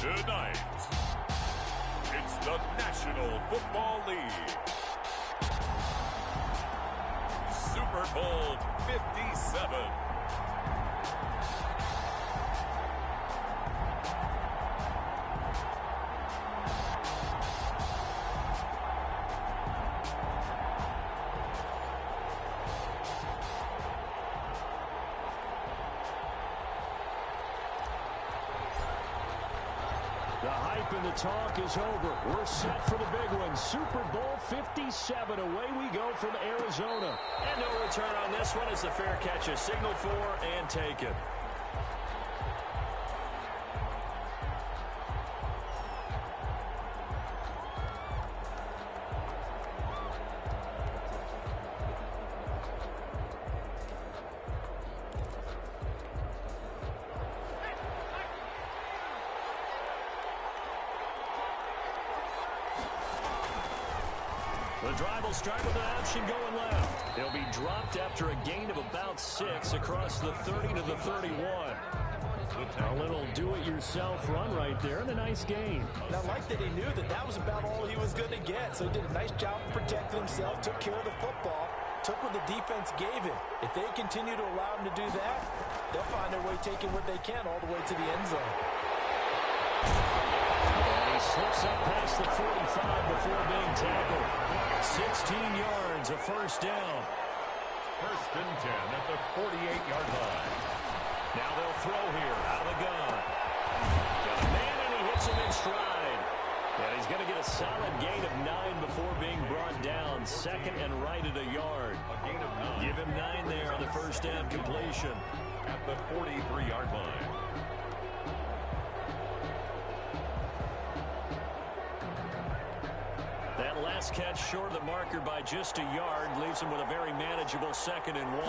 Tonight, it's the National Football League. Super Bowl 57. The hype and the talk is over. We're set for the big one. Super Bowl 57. Away we go from Arizona. And no return on this one as the fair catch is signaled for and taken. The drive will start with an option going left. He'll be dropped after a gain of about 6 across the 30 to the 31. A little do-it-yourself run right there and a nice gain. And I like that he knew that that was about all he was going to get. So he did a nice job of protecting himself, took care of the football, took what the defense gave him. If they continue to allow him to do that, they'll find their way taking what they can all the way to the end zone. And he slips up past the 45 before being tackled. 16 yards, a first down. First and 10 at the 48-yard line. Now they'll throw here out of the gun. Got a man and he hits him in stride. And he's going to get a solid gain of 9 before being brought down. Second and right at a yard. A gain of 9. Give him 9 there on the first down completion. At the 43-yard line. That last catch short of the marker by just a yard leaves him with a very manageable second and 1.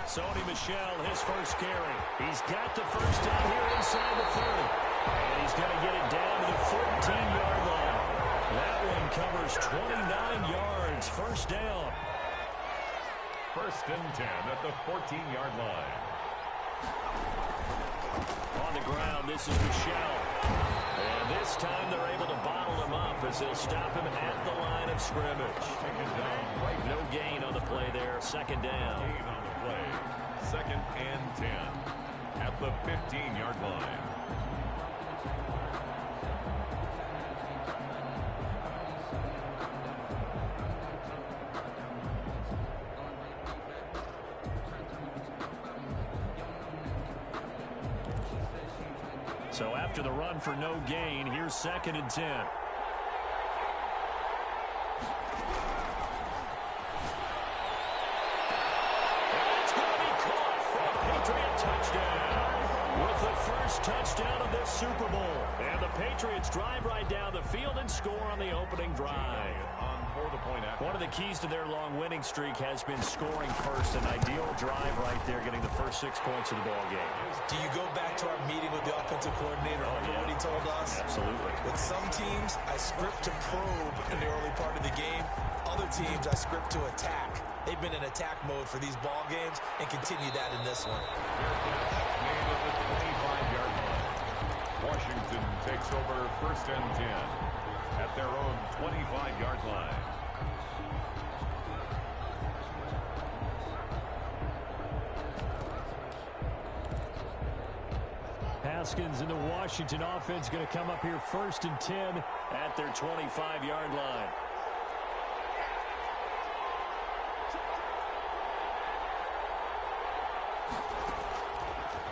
Sony Michel, his first carry. He's got the first down here inside the 30. And he's going to get it down to the 14-yard line. That one covers 29 yards. First down. First and 10 at the 14-yard line. On the ground, this is Michel. And this time they're able to bottle him up as they'll stop him at the line of scrimmage. No gain on the play there. Second down. Gain on the play. Second and 10 at the 15-yard line. So after the run for no gain, here's second and 10. It's going to be caught for a Patriot touchdown. With the first touchdown of this Super Bowl. And the Patriots drive right down the field and score on the opening drive. One of the keys to their long winning streak has been scoring first. An ideal drive right there, getting the first 6 points of the ball game. Do you go back to our meeting with the offensive coordinator? Remember what he told us? Absolutely. With some teams, I script to probe in the early part of the game. Other teams, I script to attack. They've been in attack mode for these ball games and continue that in this one. Washington takes over first and 10 at their own 25-yard line. Haskins and the Washington offense going to come up here first and 10 at their 25-yard line.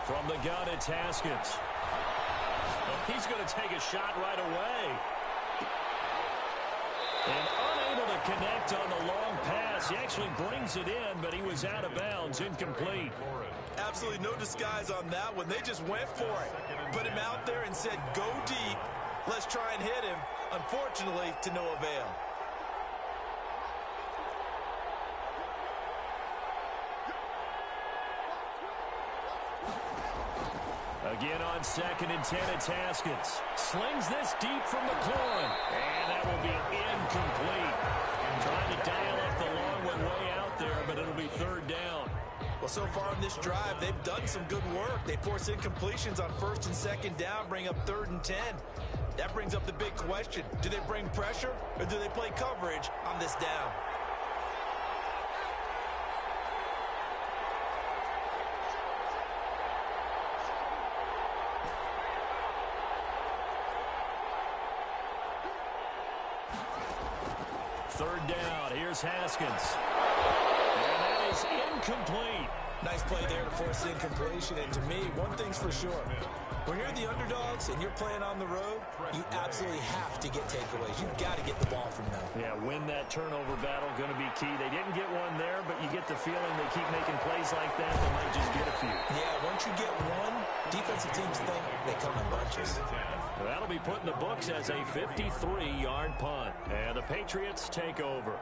From the gun, it's Haskins. He's going to take a shot right away. And unable to connect on the long pass. He actually brings it in, but he was out of bounds, incomplete. Absolutely no disguise on that one. They just went for it. Put him out there and said, go deep. Let's try and hit him. Unfortunately, to no avail. Again on second and 10, it's Haskins. Slings this deep from McLaurin. And that will be incomplete. Trying to dial up the long one way out there, but it'll be third down. Well, so far on this drive, they've done some good work. They force incompletions on 1st and 2nd down, bring up 3rd and 10. That brings up the big question. Do they bring pressure or do they play coverage on this down? Third down. Here's Haskins. And that is incomplete. Nice play there to force incompletion. And to me, one thing's for sure. When you're the underdogs and you're playing on the road, you absolutely have to get takeaways. You've got to get the ball from them. Yeah, win that turnover battle, going to be key. They didn't get one there, but you get the feeling they keep making plays like that, they might just get a few. Yeah, once you get one, defensive teams think they come in bunches. Well, that'll be put in the books as a 53-yard punt. And the Patriots take over.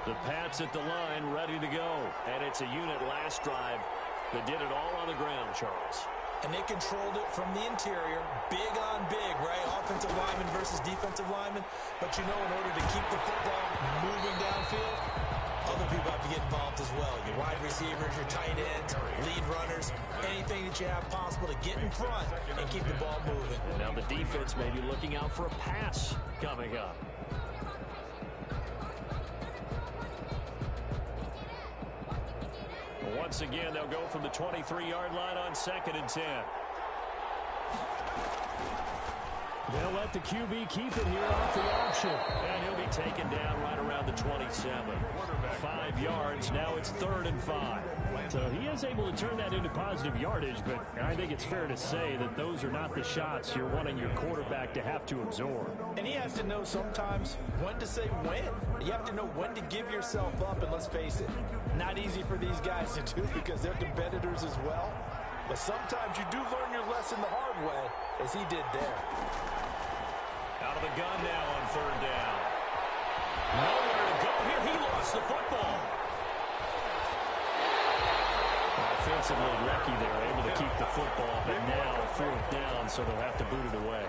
The Pats at the line, ready to go. And it's a unit last drive that did it all on the ground, Charles. And they controlled it from the interior, big on big, right? Offensive lineman versus defensive lineman. But you know, in order to keep the football moving downfield, other people have to get involved as well. Your wide receivers, your tight ends, lead runners, anything that you have possible to get in front and keep the ball moving. Now the defense may be looking out for a pass coming up. Once again, they'll go from the 23-yard line on 2nd and 10. They'll let the QB keep it here off the option. And he'll be taken down right around the 27. 5 yards. Now it's 3rd and 5. So he is able to turn that into positive yardage, but I think it's fair to say that those are not the shots you're wanting your quarterback to have to absorb. And he has to know sometimes when to say when. You have to know when to give yourself up, and let's face it, not easy for these guys to do because they're competitors as well. But sometimes you do learn your lesson the hard way, as he did there. Out of the gun now on 3rd down. Nowhere to go here. He lost the football. Offensively lucky they're able to keep the football, but now 4th down, so they'll have to boot it away.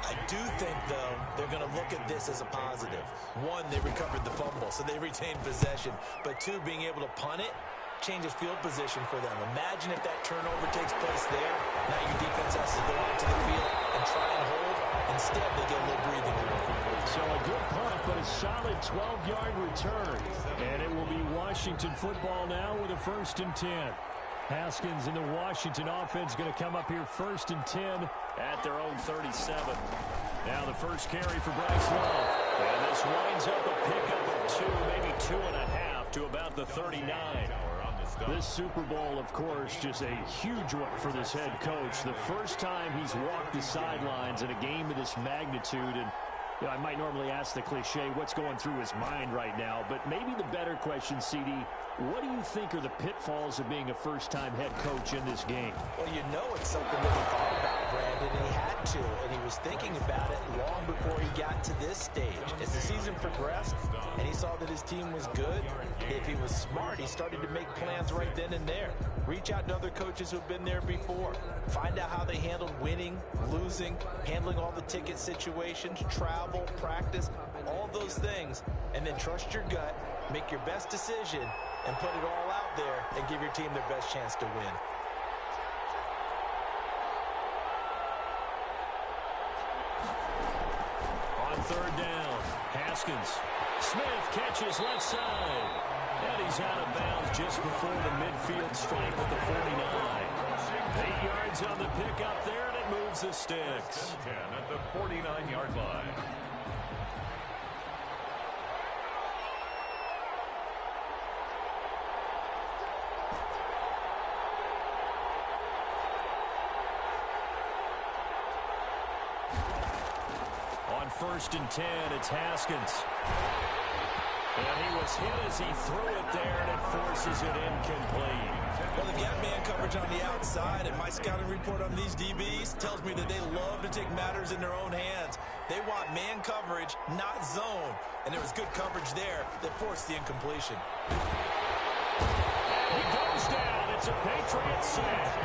I do think, though, they're going to look at this as a positive. One, they recovered the fumble, so they retained possession. But two, being able to punt it changes field position for them. Imagine if that turnover takes place there. Now your defense has to go out to the field and try and hold. Instead, they get a little breathing room. So a good punt, but a solid 12-yard return. And it will be Washington football now with a 1st and 10. Haskins and the Washington offense going to come up here 1st and 10 at their own 37. Now the first carry for Bryce Love. And this winds up a pickup of 2, maybe 2.5 to about the 39. This Super Bowl, of course, just a huge one for this head coach. The first time he's walked the sidelines in a game of this magnitude. And you know, I might normally ask the cliche, what's going through his mind right now? But maybe the better question, CD, what do you think are the pitfalls of being a first-time head coach in this game? Well, you know it's something that he thought about, Brandon, and he had to. And he was thinking about it long before he got to this stage. As the season progressed and he saw that his team was good, if he was smart, he started to make plans right then and there. Reach out to other coaches who've been there before. Find out how they handled winning, losing, handling all the ticket situations, travel, practice, all those things. And then trust your gut, make your best decision, and put it all out there and give your team their best chance to win. On 3rd down, Haskins. Smith catches left side. And he's out of bounds just before the midfield stripe at the 49. 8 yards on the pickup there, and it moves the sticks. 10 at the 49-yard line. On 1st and 10, it's Haskins. And he was hit as he threw it there, and it forces it incomplete. Well, they've got man coverage on the outside, and my scouting report on these DBs tells me that they love to take matters in their own hands. They want man coverage, not zone. And there was good coverage there that forced the incompletion. He goes down. It's a Patriots sack.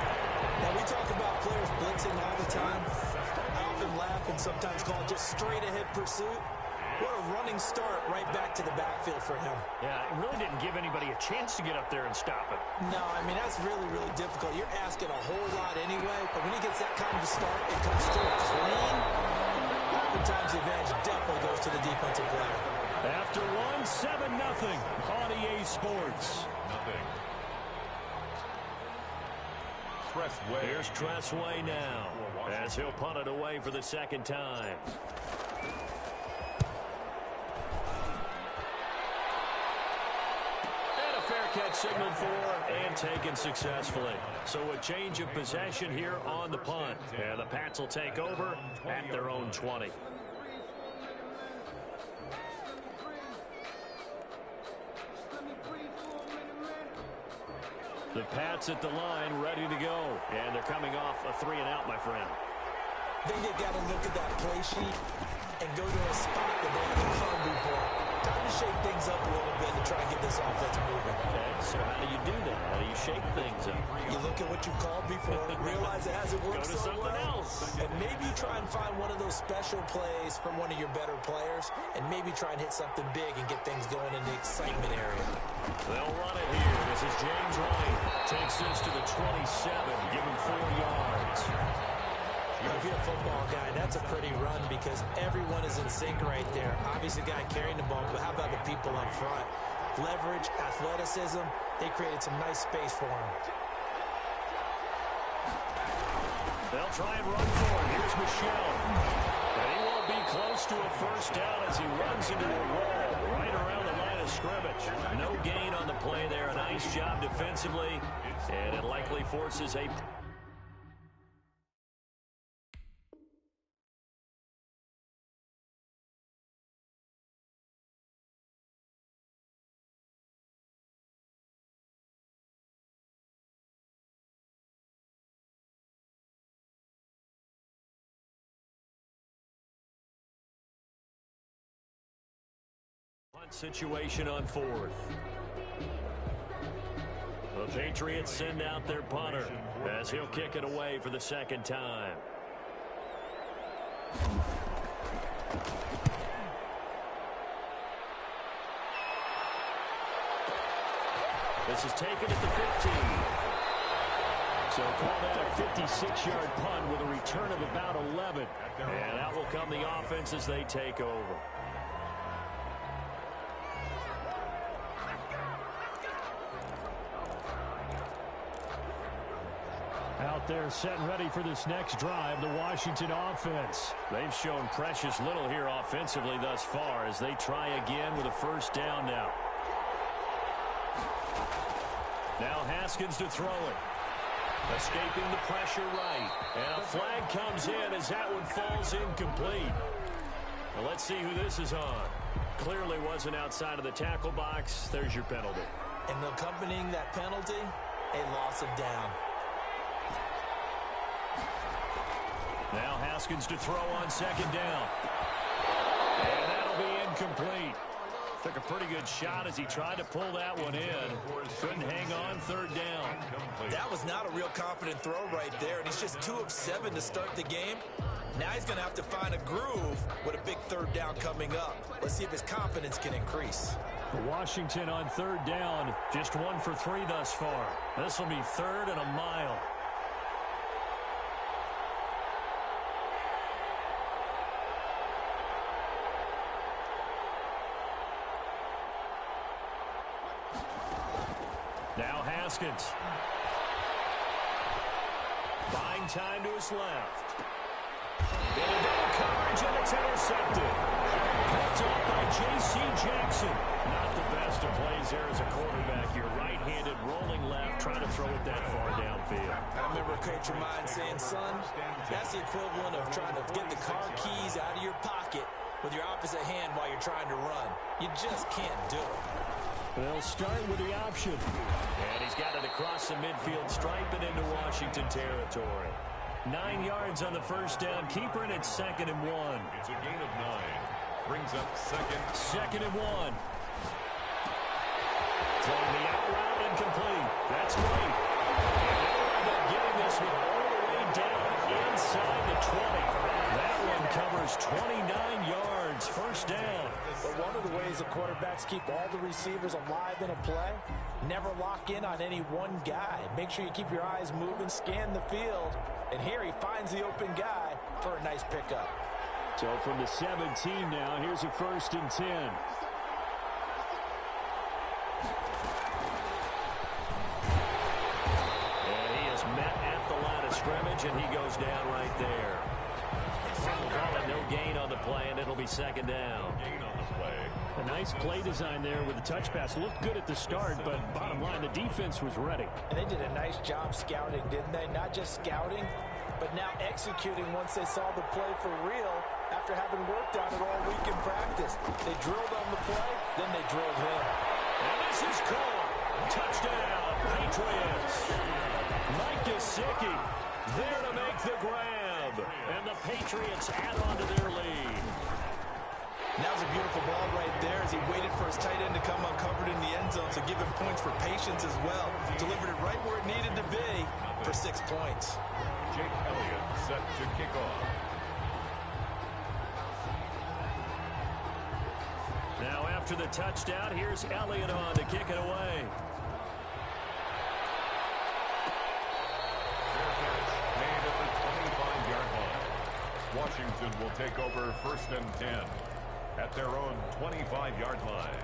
Now, we talk about players blitzing all the time. I often laugh and sometimes call it just straight-ahead pursuit. What a running start right back to the backfield for him. Yeah, it really didn't give anybody a chance to get up there and stop it. No, I mean, that's really, really difficult. You're asking a whole lot anyway, but when he gets that kind of a start, it comes through clean. Oftentimes, the advantage definitely goes to the defensive player. After one, 7-0 on EA Sports. Nothing. Tressway. Here's Tressway now as he'll punt it away for the second time. And a fair catch signaled for and taken successfully. So a change of possession here on the punt. And the Pats will take over at their own 20. The Pats at the line, ready to go. And they're coming off a 3-and-out, my friend. I think they've got to look at that play sheet and go to a spot that they haven't come before. Time to shake things up a little bit to try and get this offense moving. Okay, so how do you do that? How do you shake things up? You look at what you called before, realize it hasn't worked Go to so something well, else. and maybe you try and find one of those special plays from one of your better players, and maybe try and hit something big and get things going in the excitement area. They'll run it here. This is James White. Takes this to the 27, give him 4 yards. If you're a football guy, that's a pretty run because everyone is in sync right there. Obviously, the guy carrying the ball, but how about the people up front? Leverage, athleticism, they created some nice space for him. They'll try and run for it. Here's Michelle. And he won't be close to a first down as he runs into a wall right around the line of scrimmage. No gain on the play there. A nice job defensively, and it likely forces a... situation on 4th. The Patriots send out their punter as he'll kick it away for the second time. This is taken at the 15. So call that a 56-yard punt with a return of about 11. And out will come the offense as they take over. Out there set and ready for this next drive, the Washington offense. They've shown precious little here offensively thus far as they try again with a first down now. Now Haskins to throw it. Escaping the pressure right. And a flag comes in as that one falls incomplete. Well, let's see who this is on. Clearly wasn't outside of the tackle box. There's your penalty. And accompanying that penalty, a loss of down. Now Haskins to throw on second down. And that'll be incomplete. Took a pretty good shot as he tried to pull that one in. Couldn't hang on third down. That was not a real confident throw right there, and he's just 2 of 7 to start the game. Now he's going to have to find a groove with a big third down coming up. Let's see if his confidence can increase. Washington on third down, just 1 for 3 thus far. This will be 3rd and a mile. Now Haskins. Buying time to his left. In a double coverage, and it's intercepted. Picked off by J.C. Jackson. Not the best of plays there as a quarterback. You're right-handed, rolling left, trying to throw it that far downfield. I remember a coach of mine saying, son, that's the equivalent of trying to get the car keys out of your pocket with your opposite hand while you're trying to run. You just can't do it. They'll start with the option. And he's got it across the midfield stripe and into Washington territory. 9 yards on the first down. Keeper, and it's 2nd and 1. It's a gain of 9. Brings up 2nd and 1. Throwing the out route incomplete. That's great. And they'll end up getting this one all the way down inside the 20. That one covers 29 yards. First down. Defensive quarterbacks keep all the receivers alive in a play. Never lock in on any one guy. Make sure you keep your eyes moving, scan the field. And here he finds the open guy for a nice pickup. So from the 17 now, here's a 1st and 10. And he is met at the line of scrimmage, and he goes down right there. No gain on the play, and it'll be 2nd down. A nice play design there with the touch pass. Looked good at the start, but bottom line, the defense was ready. And they did a nice job scouting, didn't they? Not just scouting, but now executing once they saw the play for real after having worked on it all week in practice. They drilled on the play, then they drilled him. And this is caught. Touchdown, Patriots. Mike Gesicki there to make the grab. And the Patriots add on to their lead. And that was a beautiful ball right there as he waited for his tight end to come uncovered in the end zone, so give him points for patience as well. Delivered it right where it needed to be for 6 points. Jake Elliott set to kick off. Now after the touchdown, here's Elliott on to kick it away. Fair catch made at the 25-yard line. Washington will take over 1st and 10 at their own 25-yard line.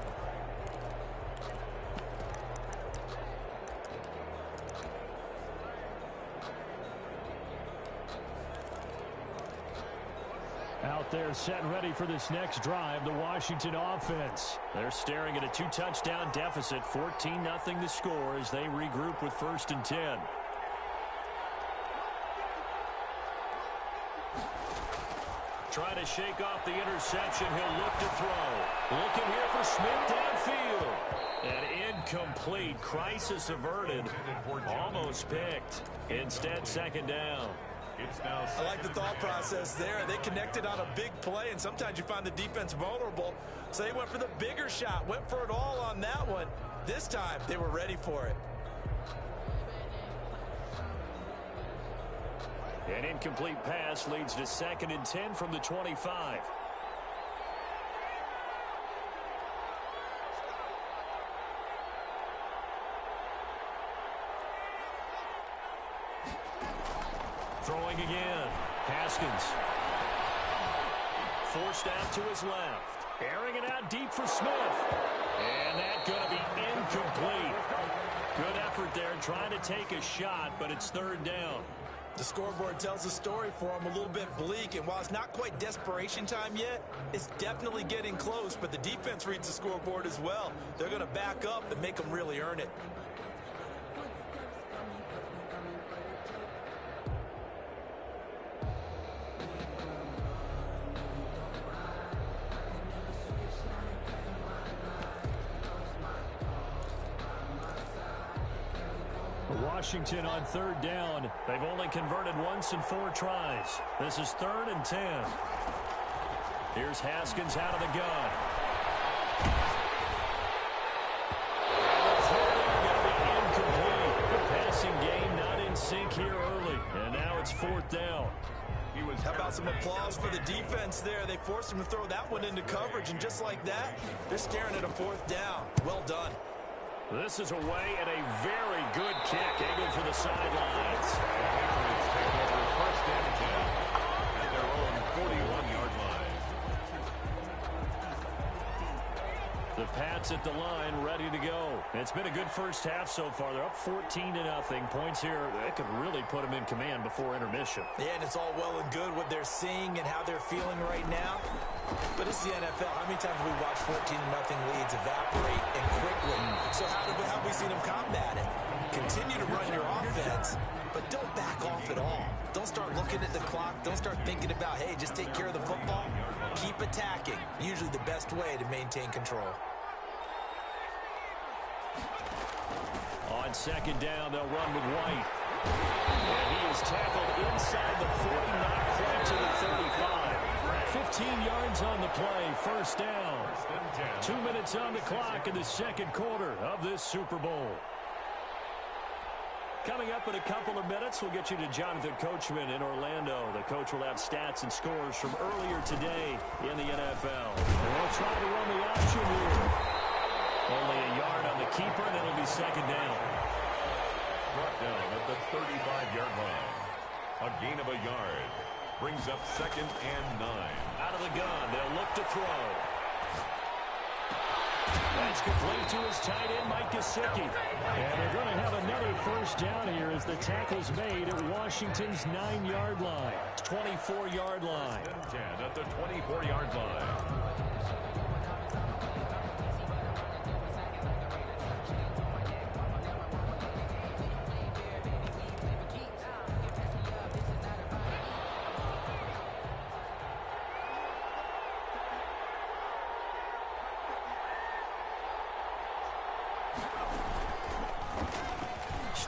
Out there set and ready for this next drive, the Washington offense. They're staring at a 2-touchdown deficit, 14-0 the score as they regroup with 1st and 10. Trying to shake off the interception. He'll look to throw. Looking here for Smith downfield. An incomplete. Crisis averted. Almost picked. Instead, 2nd down. I like the thought process there. They connected on a big play, and sometimes you find the defense vulnerable. So they went for the bigger shot, went for it all on that one. This time, they were ready for it. An incomplete pass leads to 2nd and 10 from the 25. Throwing again. Haskins. Forced out to his left. Airing it out deep for Smith. And that's going to be incomplete. Good effort there trying to take a shot, but it's 3rd down. The scoreboard tells a story for him, a little bit bleak, and while it's not quite desperation time yet, it's definitely getting close, but the defense reads the scoreboard as well. They're going to back up and make them really earn it. Washington on 3rd down. They've only converted once in 4 tries. This is 3rd and 10. Here's Haskins out of the gun. Incomplete. The passing game not in sync here early. And now it's 4th down. How about some applause for the defense there? They forced him to throw that one into coverage, and just like that, they're staring at a 4th down. Well done. This is away and a very good kick angled for the sidelines. The Patriots take over 1st and 10 at their own 41-yard line. The Pats at the line ready to go. It's been a good first half so far. They're up 14-0. Points here, that could really put them in command before intermission. Yeah, and it's all well and good what they're seeing and how they're feeling right now. But it's the NFL. How many times have we watched 14-0 leads evaporate and quickly? So how have we seen them combat it? Continue to run your offense, but don't back off at all. Don't start looking at the clock. Don't start thinking about, hey, just take care of the football. Keep attacking. Usually the best way to maintain control. On 2nd down, they'll run with White. And he is tackled inside the 40, not quite to the 35. 15 yards on the play, 1st down. 2 minutes on the clock in the 2nd quarter of this Super Bowl. Coming up in a couple of minutes, we'll get you to Jonathan Coachman in Orlando. The coach will have stats and scores from earlier today in the NFL. And they'll try to run the option here. Only a yard on the keeper, and it'll be second down. Brought down at the 35-yard line. A gain of a yard. Brings up 2nd and 9. Out of the gun, they'll look to throw. That's complete to his tight end, Mike Gesicki. And they're going to have another first down here as the tackle's made at Washington's 9-yard line. 24-yard line. 10 at the 24-yard line.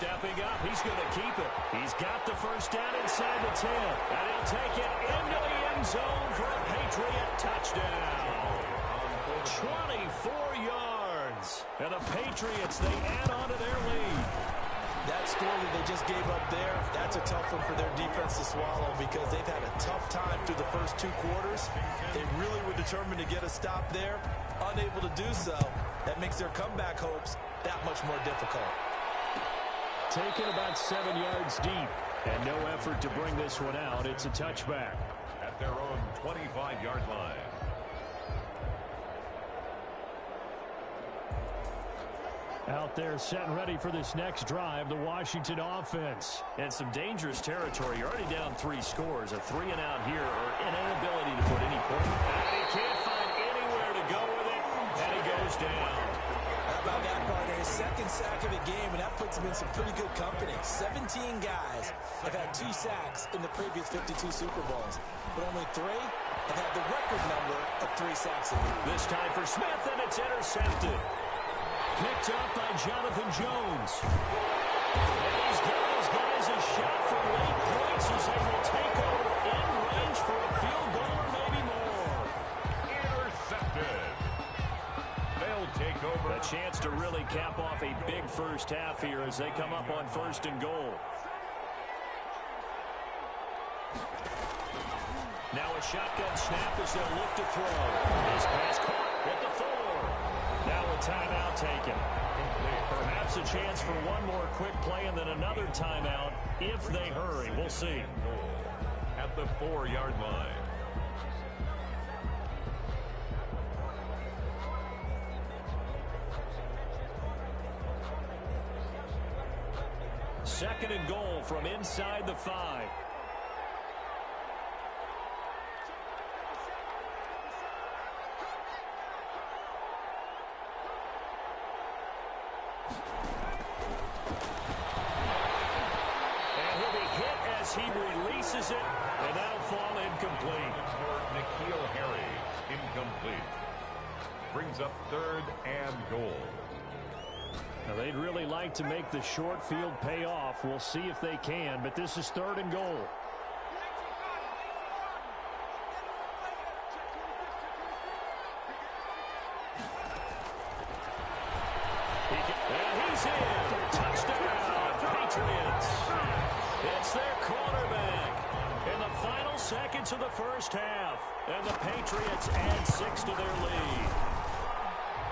Stepping up, he's going to keep it. He's got the first down inside the 10. And he'll take it into the end zone for a Patriot touchdown. 24 yards. And the Patriots, they add on to their lead. That score that they just gave up there, that's a tough one for their defense to swallow because they've had a tough time through the first 2 quarters. They really were determined to get a stop there. Unable to do so, that makes their comeback hopes that much more difficult. Taken about 7 yards deep. And no effort to bring this one out. It's a touchback. At their own 25-yard line. Out there set and ready for this next drive, the Washington offense. And some dangerous territory. You're already down 3 scores. A 3-and-out here or an inability to put any point. And he can't find anywhere to go with it. And he goes down. How about that, partner? His 2nd sack of the game, and that puts him in some pretty good company. 17 guys have had 2 sacks in the previous 52 Super Bowls, but only 3 have had the record number of 3 sacks in the league. This time for Smith, and it's intercepted. Picked up by Jonathan Jones. And he's giving his guys a shot for late points as they will take over in range for a field goal or maybe more. Intercepted. They'll take over. A chance to really cap off a big first half here as they come up on 1st and goal. Now a shotgun snap as they'll look to throw. This pass caught at the 4. Now a timeout taken. Perhaps a chance for one more quick play and then another timeout if they hurry. We'll see. At the 4-yard line. Second and goal from inside the 5. He releases it, and that'll fall incomplete. For N'Keal Harry, incomplete. Brings up 3rd and goal. Now they'd really like to make the short field pay off. We'll see if they can, but this is 3rd and goal. And he's in. Touchdown, Patriots. It's their quarterback in the final seconds of the first half. And the Patriots add 6 to their lead.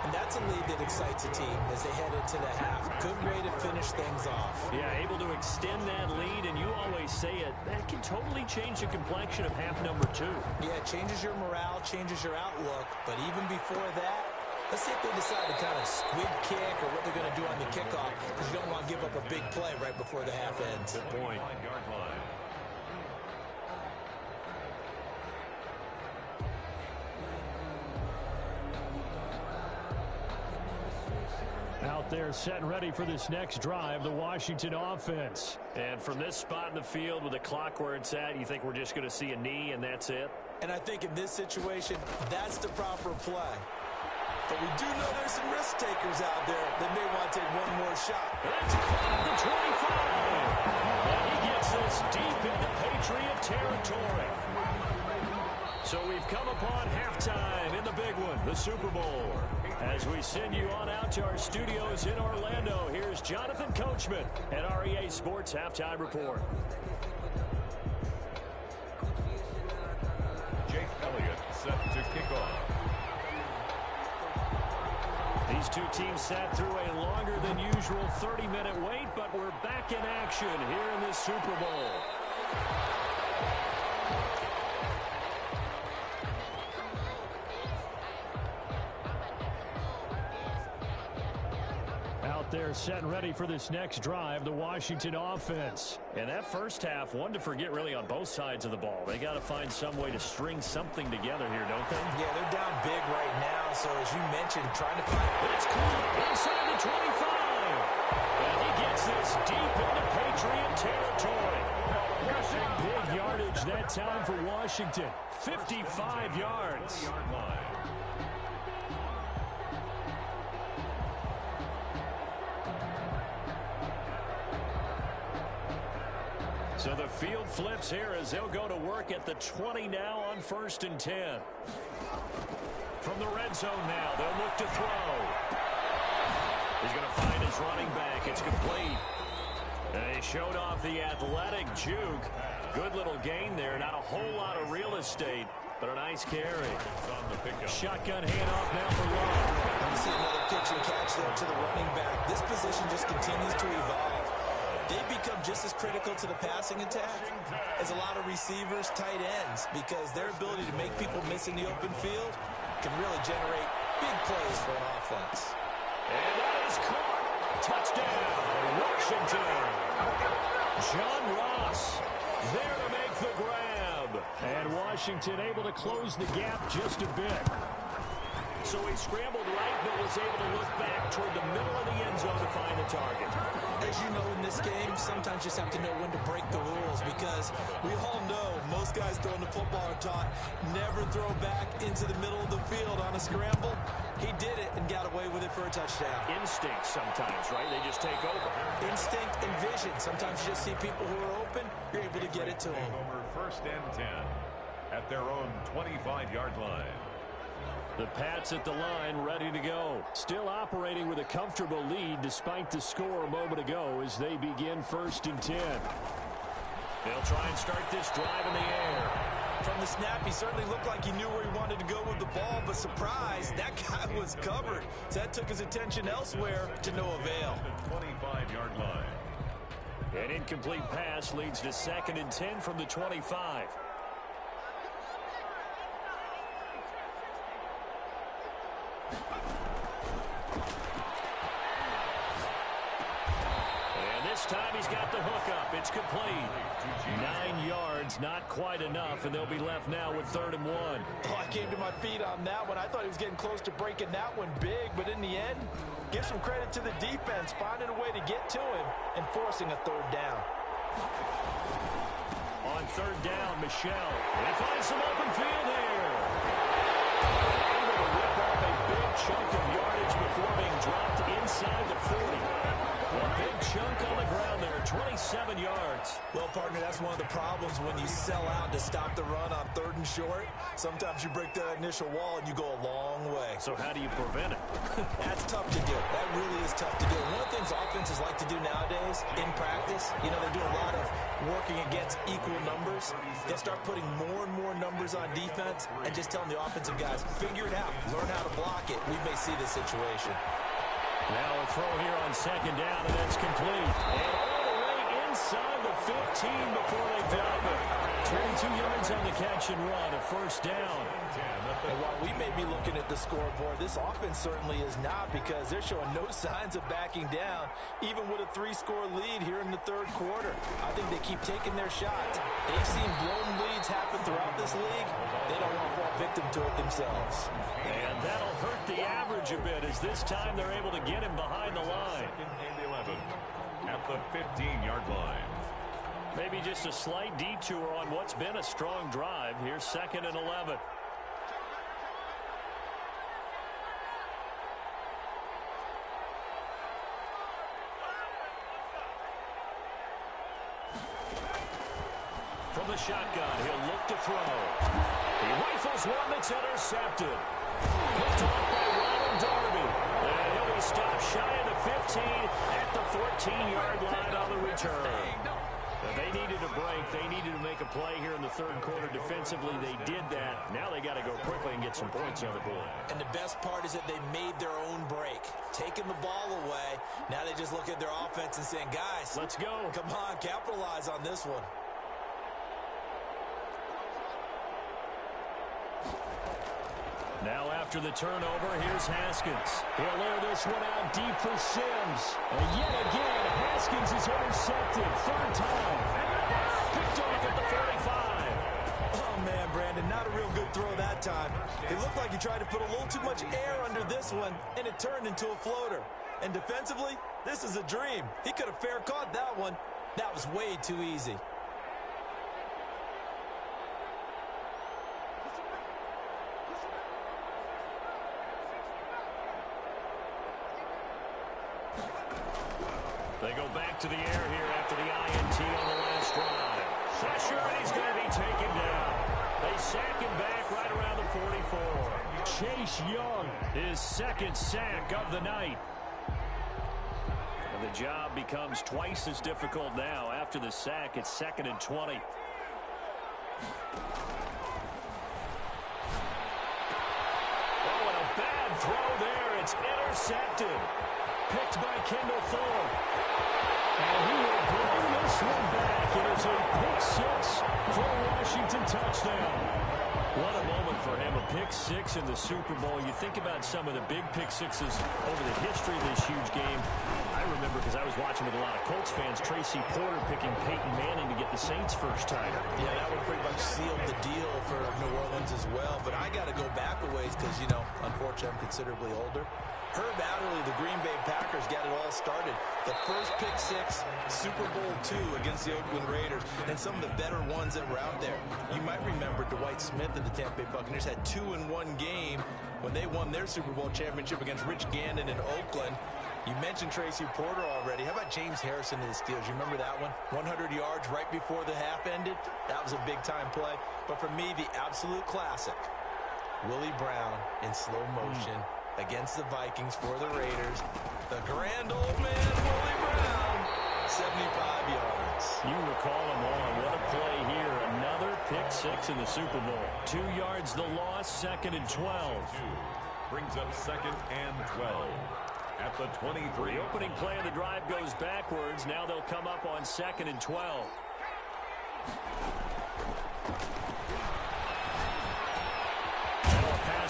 And that's a lead that excites a team as they head into the half. Good way to finish things off. Yeah, able to extend that lead, and you always say it, that can totally change the complexion of half number 2. Yeah, it changes your morale, changes your outlook. But even before that, let's see if they decide to kind of squib kick or what they're going to do on the kickoff, because you don't want to give up a big play right before the half ends. Good point. 9-yard line. Out there set and ready for this next drive, the Washington offense. And from this spot in the field with the clock where it's at, you think we're just going to see a knee and that's it? And I think in this situation, that's the proper play. But we do know there's some risk takers out there that may want to take one more shot. That's caught at the 25. And he gets this deep into Patriot territory. So we've come upon halftime in the big one, the Super Bowl. As we send you on out to our studios in Orlando, here's Jonathan Coachman at REA Sports Halftime Report. Jake Elliott set to kick off. These two teams sat through a longer than usual 30-minute wait, but we're back in action here in this Super Bowl. Out there set and ready for this next drive, the Washington offense. And that first half, one to forget really on both sides of the ball. They got to find some way to string something together here, don't they? Yeah, they're down big right now, so as you mentioned, trying to find... It's caught inside the 25. And he gets this deep into Patriot territory. Big yardage that time for Washington. 55 yards. So the field flips here as they'll go to work at the 20 now on 1st and 10. From the red zone now, they'll look to throw. He's going to find his running back. It's complete. And he showed off the athletic juke. Good little gain there. Not a whole lot of real estate, but a nice carry. Shotgun handoff now for Love. You see another pitch and catch there to the running back. This position just continues to evolve. They become just as critical to the passing attack as a lot of receivers, tight ends, because their ability to make people miss in the open field can really generate big plays for an offense. And that is caught. Touchdown, Washington. John Ross there to make the grab. And Washington able to close the gap just a bit. So he scrambled right, but was able to look back toward the middle of the end zone to find the target. As you know, in this game, sometimes you just have to know when to break the rules, because we all know most guys throwing the football are taught never throw back into the middle of the field on a scramble. He did it and got away with it for a touchdown. Instinct sometimes, right? They just take over. Instinct and vision. Sometimes you just see people who are open, you're able to get it to them. Over 1st and 10 at their own 25-yard line. The Pats at the line, ready to go. Still operating with a comfortable lead despite the score a moment ago as they begin 1st and 10. They'll try and start this drive in the air. From the snap, he certainly looked like he knew where he wanted to go with the ball, but surprise, that guy was covered. So that took his attention elsewhere to no avail. 25-yard line. An incomplete pass leads to 2nd and 10 from the 25. This time he's got the hook up. It's complete. 9 yards, not quite enough, and they'll be left now with 3rd and 1. Oh, I came to my feet on that one. I thought he was getting close to breaking that one big, but in the end, give some credit to the defense, finding a way to get to him and forcing a 3rd down. On 3rd down, Michelle. He finds some open field here. Able to rip off a big chunk of yardage before being dropped inside the 40. A big chunk on the ground there, 27 yards. Well, partner, that's one of the problems when you sell out to stop the run on 3rd and short. Sometimes you break that initial wall and you go a long way. So how do you prevent it? That's tough to do. That really is tough to do. One of the things offenses like to do nowadays in practice, you know, they do a lot of working against equal numbers. They'll start putting more and more numbers on defense and just telling the offensive guys, figure it out, learn how to block it. We may see this situation. Now a throw here on 2nd down, and that's complete. And all the way inside the 15 before they drop it. 22 yards on the catch and run, a 1st down. And while we may be looking at the scoreboard, this offense certainly is not, because they're showing no signs of backing down, even with a 3-score lead here in the 3rd quarter. I think they keep taking their shots. They've seen blown leads happen throughout this league. They don't want to fall victim to it themselves. And that'll hurt the average a bit, as this time they're able to get him behind the line. 2nd and 11 at the 15-yard line. Maybe just a slight detour on what's been a strong drive. Here's 2nd and 11. From the shotgun, he'll look to throw. He rifles one that's intercepted. Picked off by Ronald Darby. stop shy of the 15 at the 14-yard line on the return. Now, they needed a break. They needed to make a play here in the third quarter defensively. They did that. Now they got to go quickly and get some points on the board. And the best part is that they made their own break. Taking the ball away. Now they just look at their offense and saying, guys, let's go. Come on, capitalize on this one. Now after the turnover, here's Haskins. He'll air this one out deep for Sims. And yet again, Haskins is intercepted. Third time. Picked off at the 45. Oh, man, Brandon, not a real good throw that time. It looked like he tried to put a little too much air under this one, and it turned into a floater. And defensively, this is a dream. He could have fair caught that one. That was way too easy. They go back to the air here after the INT on the last drive. Pressure, and he's going to be taken down. They sack him back right around the 44. Chase Young, his second sack of the night. And the job becomes twice as difficult now. After the sack, it's 2nd and 20. Oh, and a bad throw there. It's intercepted. Picked by Kendall Thorne. And he will bring this one back. It is a pick six for a Washington touchdown. What a moment for him, a pick six in the Super Bowl. You think about some of the big pick sixes over the history of this huge game. I remember, because I was watching with a lot of Colts fans, Tracy Porter picking Peyton Manning to get the Saints first time. Yeah, that would pretty much seal the deal for New Orleans as well. But I got to go back a ways because, you know, unfortunately I'm considerably older. Herb Adderley, the Green Bay Packers, got it all started. The first pick six, Super Bowl II against the Oakland Raiders, and some of the better ones that were out there. You might remember Dwight Smith of the Tampa Bay Buccaneers had 2-in-1 game when they won their Super Bowl championship against Rich Gannon in Oakland. You mentioned Tracy Porter already. How about James Harrison of the Steelers? You remember that one? 100 yards right before the half ended. That was a big-time play. But for me, the absolute classic, Willie Brown in slow motion against the Vikings for the Raiders. The grand old man, Willie Brown, 75 yards. You recall him on. What a play here. Another pick six in the Super Bowl. 2 yards the loss, 2nd and 12. Brings up 2nd and 12 at the 23. The opening play of the drive goes backwards. Now they'll come up on 2nd and 12.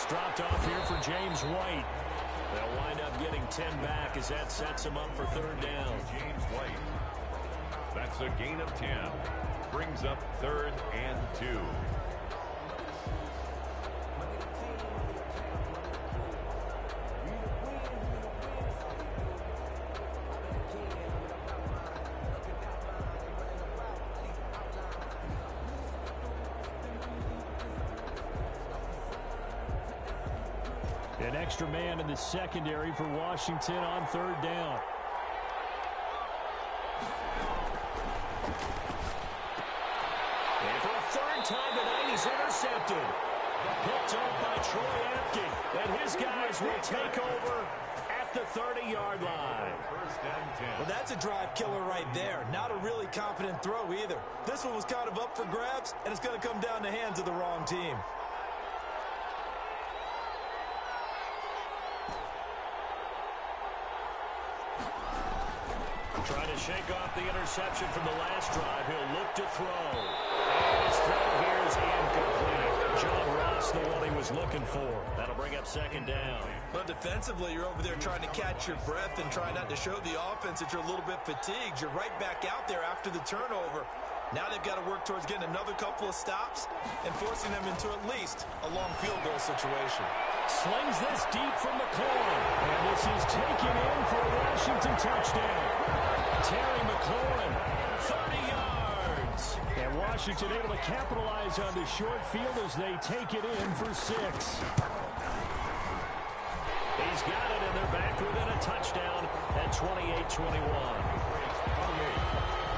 Dropped off here for James White. They'll wind up getting 10 back as that sets him up for third down. James White. That's a gain of 10. Brings up 3rd and 2. An extra man in the secondary for Washington on third down. And for a third time tonight, he's intercepted. Picked up by Troy Apke. And his guys will take over at the 30-yard line. First and 10. Well, that's a drive killer right there. Not a really confident throw either. This one was kind of up for grabs, and it's going to come down the hands of the wrong team. Trying to shake off the interception from the last drive. He'll look to throw. And his throw here is incomplete. John Ross, the one he was looking for. That'll bring up 2nd down. But defensively, you're over there trying to catch your breath and try not to show the offense that you're a little bit fatigued. You're right back out there after the turnover. Now they've got to work towards getting another couple of stops and forcing them into at least a long field goal situation. Slings this deep from McLaurin. And this is taken in for a Washington touchdown. Terry McLaurin, 30 yards. And Washington able to capitalize on the short field as they take it in for 6. He's got it, and they're back within a touchdown at 28-21.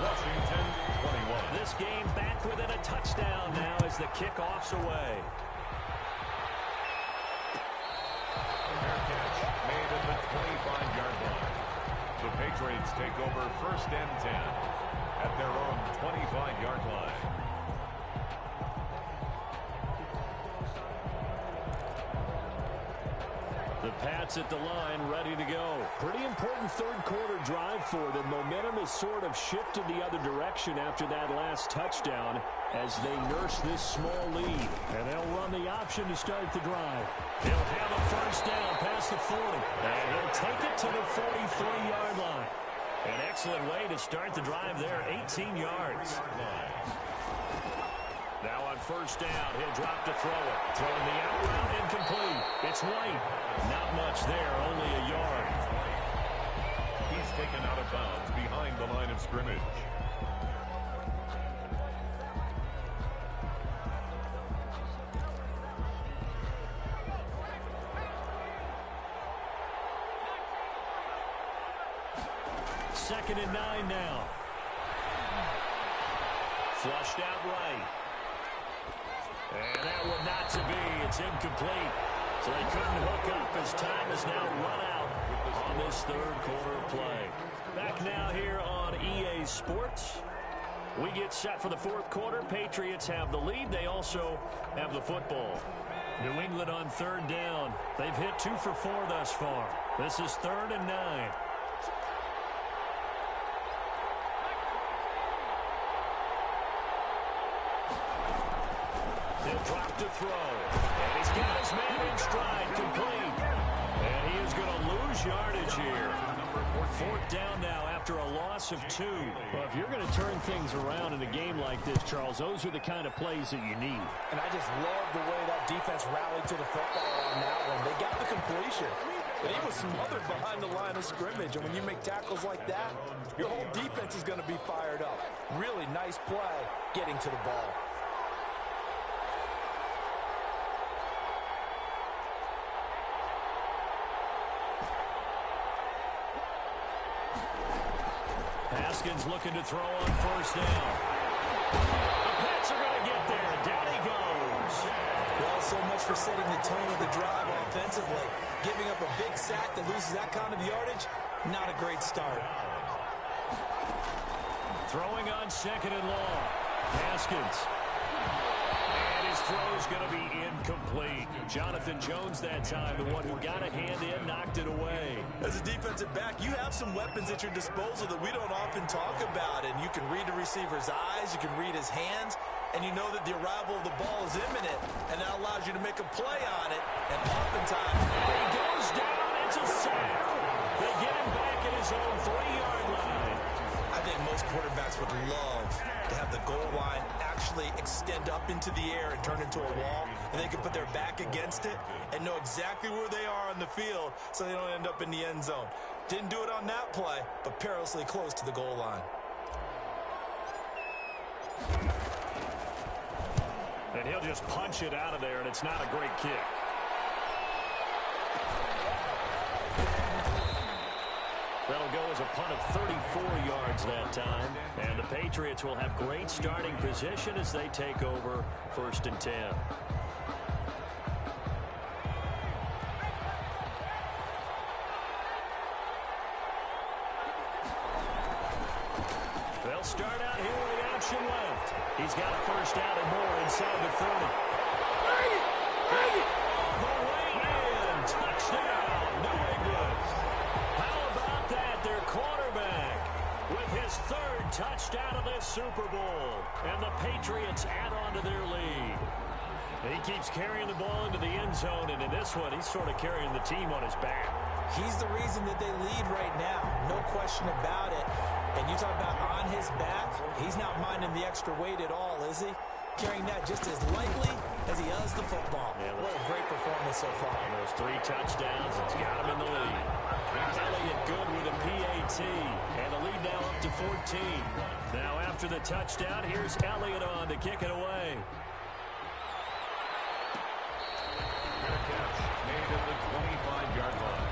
Washington 21. This game back within a touchdown now as the kickoff's away. Fair catch made at the 25-yard The Patriots take over 1st and 10 at their own 25-yard line. The Pats at the line, ready to go. Pretty important third quarter drive for them. Momentum has sort of shifted the other direction after that last touchdown as they nurse this small lead. And they'll run the option to start the drive. He'll have a first down past the 40. And he'll take it to the 43-yard line. An excellent way to start the drive there, 18 yards. Now on first down, he'll drop to throw it. Throwing the out route, incomplete. It's White. Not much there, only a yard. He's taken out of bounds behind the line of scrimmage. Second and 9 now. Flushed out right. And that one not to be. It's incomplete. So they couldn't hook up as time is now run out on this third quarter of play. Back now here on EA Sports. We get set for the fourth quarter. Patriots have the lead. They also have the football. New England on third down. They've hit 2 for 4 thus far. This is 3rd and 9. He'll drop to throw. And he's got his man in stride, complete. And he is going to lose yardage here. 4th down now after a loss of 2. Well, if you're going to turn things around in a game like this, Charles, those are the kind of plays that you need. And I just love the way that defense rallied to the football on that one. They got the completion. But he was smothered behind the line of scrimmage. And when you make tackles like that, your whole defense is going to be fired up. Really nice play getting to the ball. Haskins looking to throw on first down. The Pats are going to get there. Down he goes. Well, so much for setting the tone of the drive offensively. Giving up a big sack that loses that kind of yardage, not a great start. Throwing on 2nd and long. Haskins. And his throw's going to be incomplete. Jonathan Jones that time, the one who got a hand in, knocked it away. As a defensive back, you have some weapons at your disposal that we don't often talk about. And you can read the receiver's eyes, you can read his hands, and you know that the arrival of the ball is imminent. And that allows you to make a play on it. And oftentimes, he goes down. It's a sack. They get him back at his own 3-yard line. I think most quarterbacks would love to have the goal line actually extend up into the air and turn into a wall, and they can put their back against it and know exactly where they are on the field so they don't end up in the end zone. Didn't do it on that play, but perilously close to the goal line. And he'll just punch it out of there, and it's not a great kick. That'll go as a punt of 34 yards that time. And the Patriots will have great starting position as they take over 1st and 10. They'll start out here with the option left. He's got a first down and more inside the 30. The way in. Touchdown, New England. How about that? Their quarterback with his 3rd touchdown of this Super Bowl. And the Patriots add on to their lead. And he keeps carrying the ball into the end zone, and in this one, he's sort of carrying the team on his back. He's the reason that they lead right now. No question about it. And you talk about on his back, he's not minding the extra weight at all, is he? Carrying that just as lightly as he does the football. Yeah, what a great performance so far. Those 3 touchdowns, it's got him in the lead. Elliott good with a PAT. And the lead now up to 14. Now after the touchdown, here's Elliott on to kick it away. Catch made at the 25-yard line.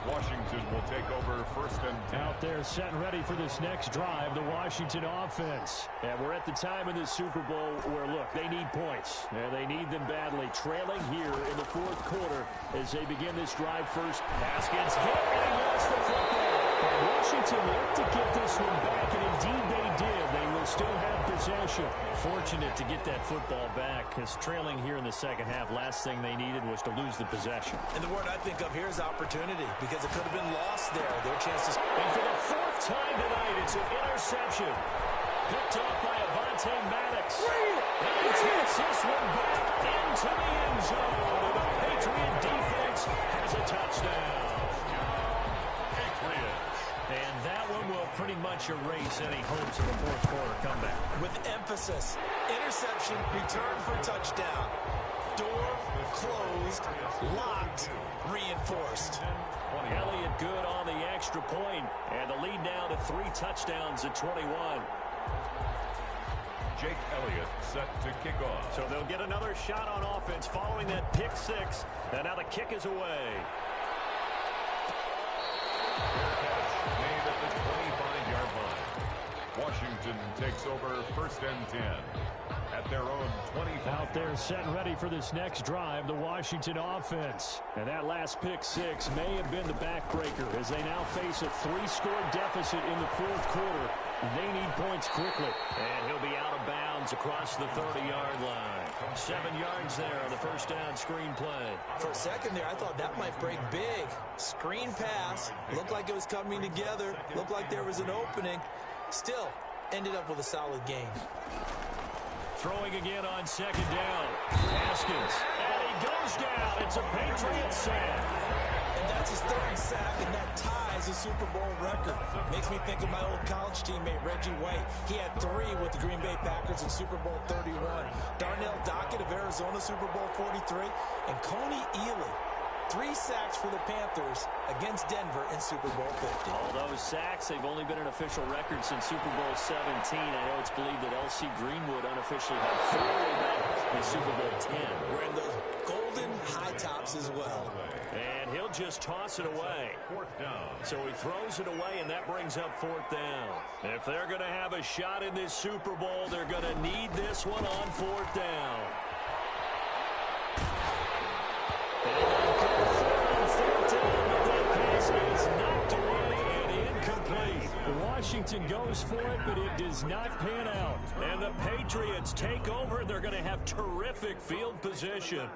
Washington will take over 1st and 10. Out there set and ready for this next drive, the Washington offense. And we're at the time in the Super Bowl where, look, they need points. And they need them badly. Trailing here in the 4th quarter as they begin this drive first. Haskins hit and he lost the football. Washington looked to get this one back, and indeed they did. They will still have possession. Fortunate to get that football back, because trailing here in the second half, last thing they needed was to lose the possession. And the word I think of here is opportunity, because it could have been lost there. Their chance to... And for the fourth time tonight, it's an interception. Picked off by Avonte Maddox. And he takes this one back into the end zone. And the Patriot defense has a touchdown. And that one will pretty much erase any hopes of a fourth quarter comeback. With emphasis, interception, return for touchdown. Door closed, locked, reinforced. Elliott good on the extra point, and the lead now to 3 touchdowns at 21. Jake Elliott set to kick off. So they'll get another shot on offense following that pick 6. And now the kick is away. Made at the 25-yard line. Washington takes over first and 10 at their own 25. Out there set and ready for this next drive, the Washington offense. And that last pick 6 may have been the backbreaker as they now face a 3-score deficit in the fourth quarter. They need points quickly. And he'll be out of bounds across the 30-yard line. 7 yards there on the first down screen play. For a second there, I thought that might break big. Screen pass. Looked like it was coming together. Looked like there was an opening. Still, ended up with a solid game. Throwing again on second down. Haskins. And he goes down. It's a Patriots sack. And that's his 3rd sack, and that ties a Super Bowl record. Makes me think of my old college teammate, Reggie White. He had 3 with the Green Bay Packers in Super Bowl 31. Darnell Dockett of Arizona, Super Bowl 43. And Coney Ealy, 3 sacks for the Panthers against Denver in Super Bowl 50. All those sacks, they've only been an official record since Super Bowl 17. I know it's believed that L.C. Greenwood unofficially had 4 back in Super Bowl 10. Wearing those golden high tops as well. And he'll just toss it away. Fourth down. So he throws it away, and that brings up 4th down. And if they're going to have a shot in this Super Bowl, they're going to need this one on 4th down. Washington goes for it, but it does not pan out. And the Patriots take over. They're going to have terrific field position.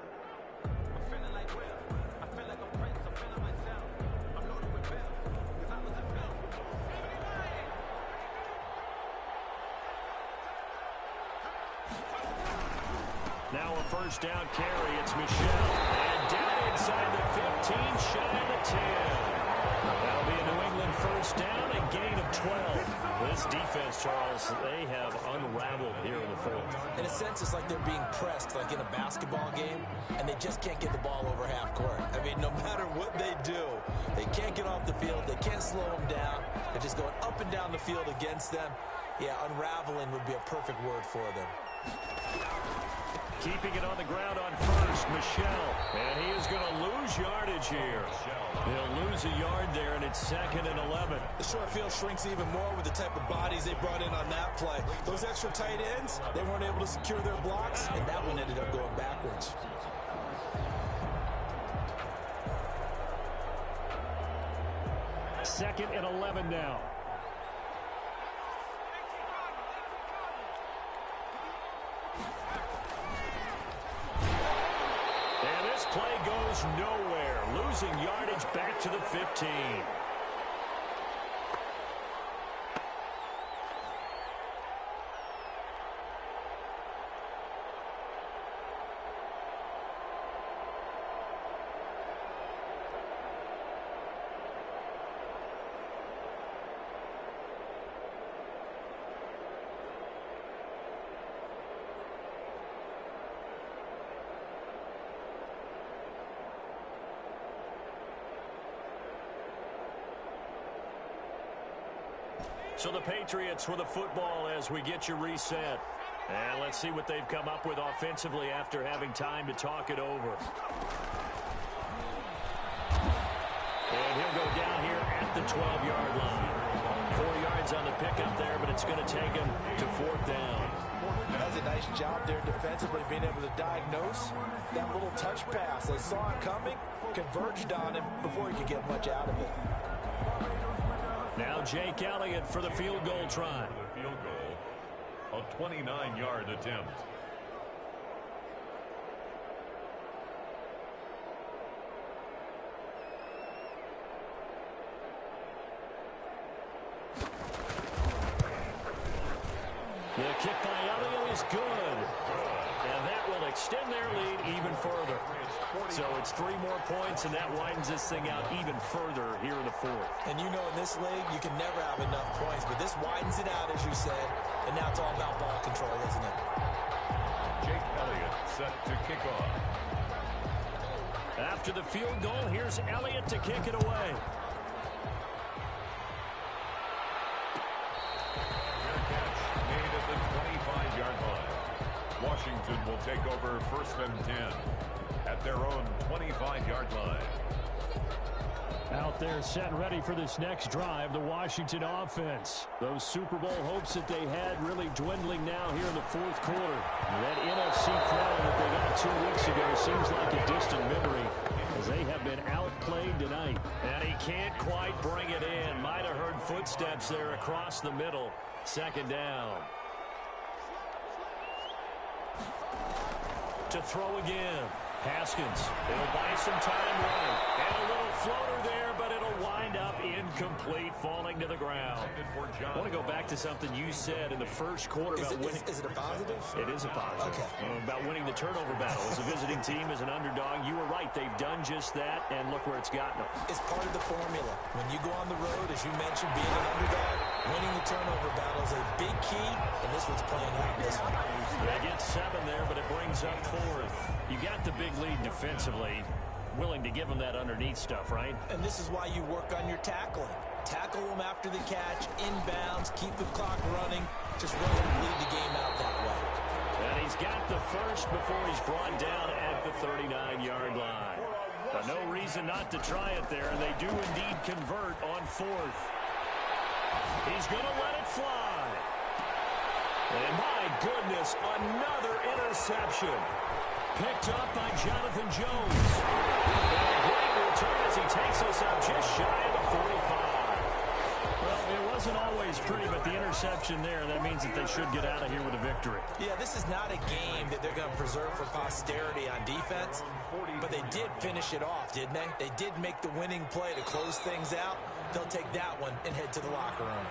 Now a first down carry. It's Michel. And down inside the 15, shy of the 10. That'll be a New England first down, a gain of 12. This defense, Charles, they have unraveled here in the fourth. In a sense, it's like they're being pressed, like in a basketball game, and they just can't get the ball over half court. I mean, no matter what they do, they can't get off the field. They can't slow them down. They're just going up and down the field against them. Yeah, unraveling would be a perfect word for them. Keeping it on the ground on first, Michel. And he is going to lose yardage here. He'll lose a yard there, and it's 2nd and 11. The short field shrinks even more with the type of bodies they brought in on that play. Those extra tight ends, they weren't able to secure their blocks, and that one ended up going backwards. Second and 11 now. Play goes nowhere, losing yardage back to the 15. So the Patriots with the football as we get you reset. And let's see what they've come up with offensively after having time to talk it over. And he'll go down here at the 12-yard line. 4 yards on the pickup there, but it's going to take him to 4th down. Does a nice job there defensively, being able to diagnose that little touch pass. They saw it coming, converged on him before he could get much out of it. Now Jake Elliott for the field goal try. The field goal, a 29-yard attempt. The kick by Elliott is good. And that will extend their lead even further. So it's 3 more points, and that widens this thing out even further here in the fourth. And you know in this league, you can never have enough points, but this widens it out, as you said, and now it's all about ball control, isn't it? Jake Elliott set to kick off. After the field goal, here's Elliott to kick it away. Made at the 25-yard line. Washington will take over 1st and 10 at their own 25-yard line. Out there set ready for this next drive, the Washington offense. Those Super Bowl hopes that they had really dwindling now here in the fourth quarter. That NFC crown that they got 2 weeks ago seems like a distant memory as they have been outplayed tonight. And he can't quite bring it in. Might have heard footsteps there across the middle. 2nd down. To throw again. Haskins. It'll buy some time running. And a little floater there, but it'll wind up incomplete, falling to the ground. I want to go back to something you said in the first quarter about winning. Is it a positive? It is a positive. Okay. About winning the turnover battle. As a visiting team, as an underdog, you were right. They've done just that, and look where it's gotten them. It's part of the formula. When you go on the road, as you mentioned, being an underdog, winning the turnover battle is a big key, and this one's playing out in this one. They get 7 there, but it brings up 4th. You got the big lead defensively. Willing to give them that underneath stuff, right? And this is why you work on your tackling. Tackle them after the catch, inbounds, keep the clock running. Just really lead the game out that way. And he's got the first before he's brought down at the 39-yard line. But no reason not to try it there, and they do indeed convert on 4th. He's going to let it fly. And my goodness, another interception. Picked up by Jonathan Jones. And a great return as he takes us up just shy of the 45. Well, it wasn't always pretty, but the interception there, that means that they should get out of here with a victory. Yeah, this is not a game that they're going to preserve for posterity on defense, but they did finish it off, didn't they? They did make the winning play to close things out. They'll take that one and head to the locker room.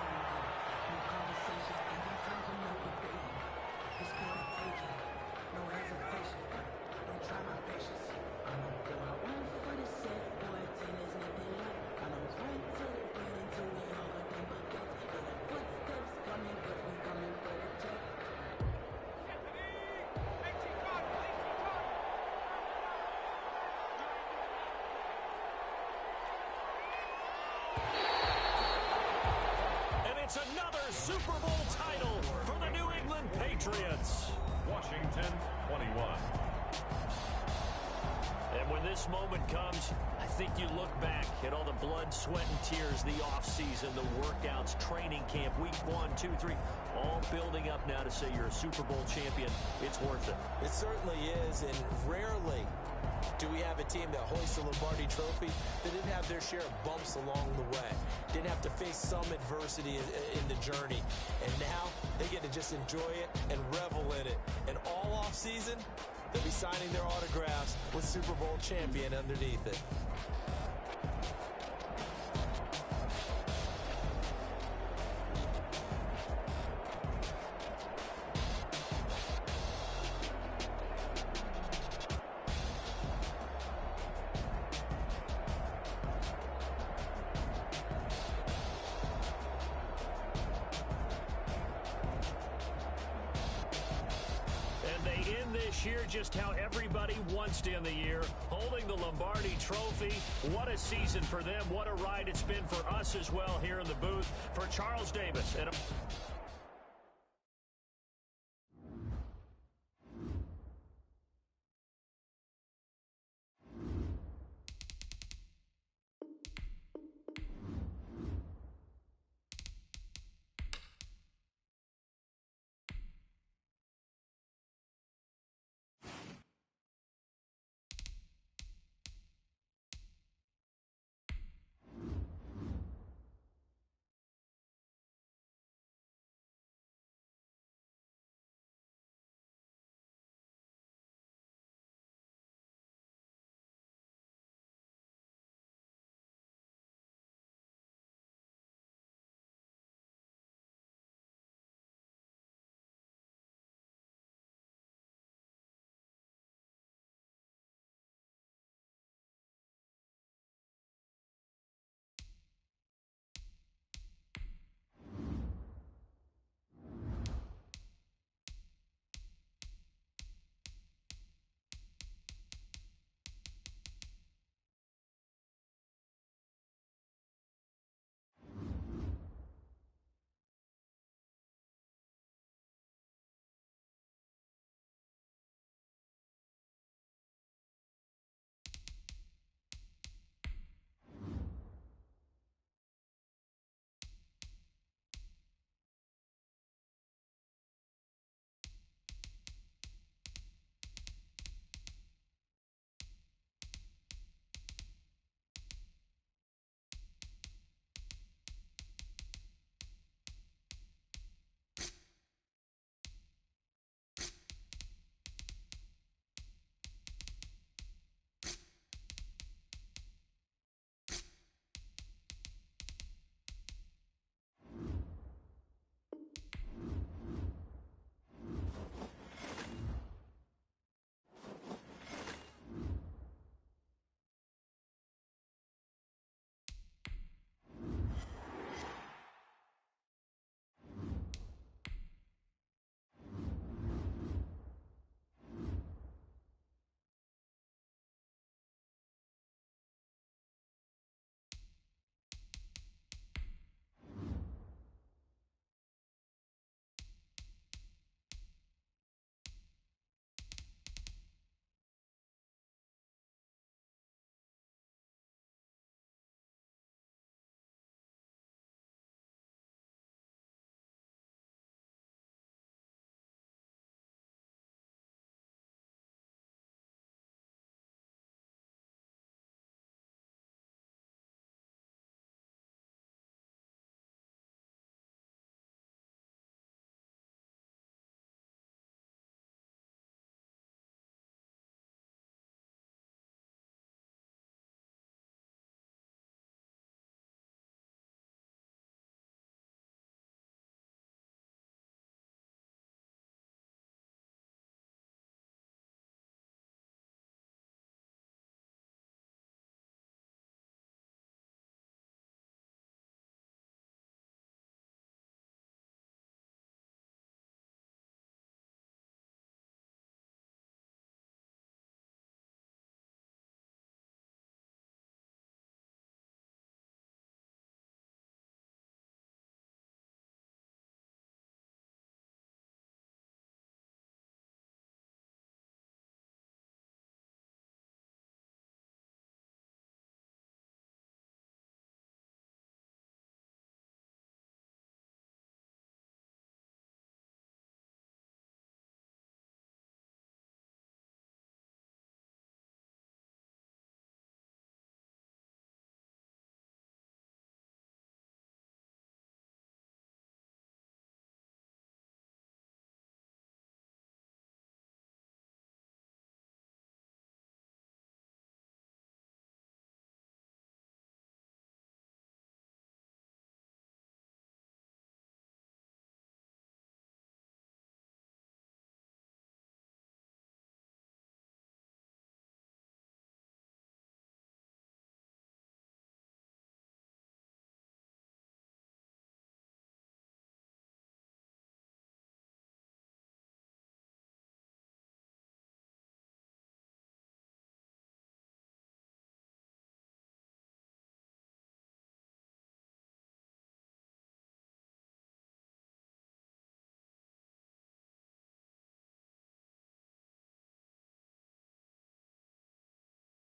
It's another Super Bowl title for the New England Patriots. Washington, 21. And when this moment comes, I think you look back at all the blood, sweat, and tears, the offseason, the workouts, training camp, week 1, 2, 3, all building up now to say you're a Super Bowl champion. It's worth it. It certainly is, and rarely do we have a team that hoists a Lombardi trophy that didn't have their share of bumps along the way, didn't have to face some adversity in the journey, and now they get to just enjoy it and revel in it. And all off season, they'll be signing their autographs with Super Bowl champion underneath it. This year, just how everybody wants to end the year, holding the Lombardi trophy. What a season for them. What a ride it's been for us as well here in the booth. For Charles Davis and